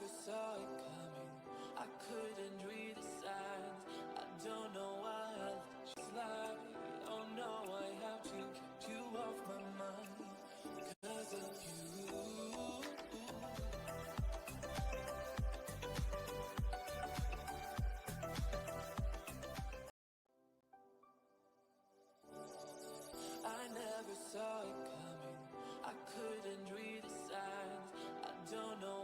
never saw it coming. I couldn't read the signs. I don't know why I let you slide. Oh no, I have to keep you off my mind because of you. I never saw it coming. I couldn't read the signs. I don't know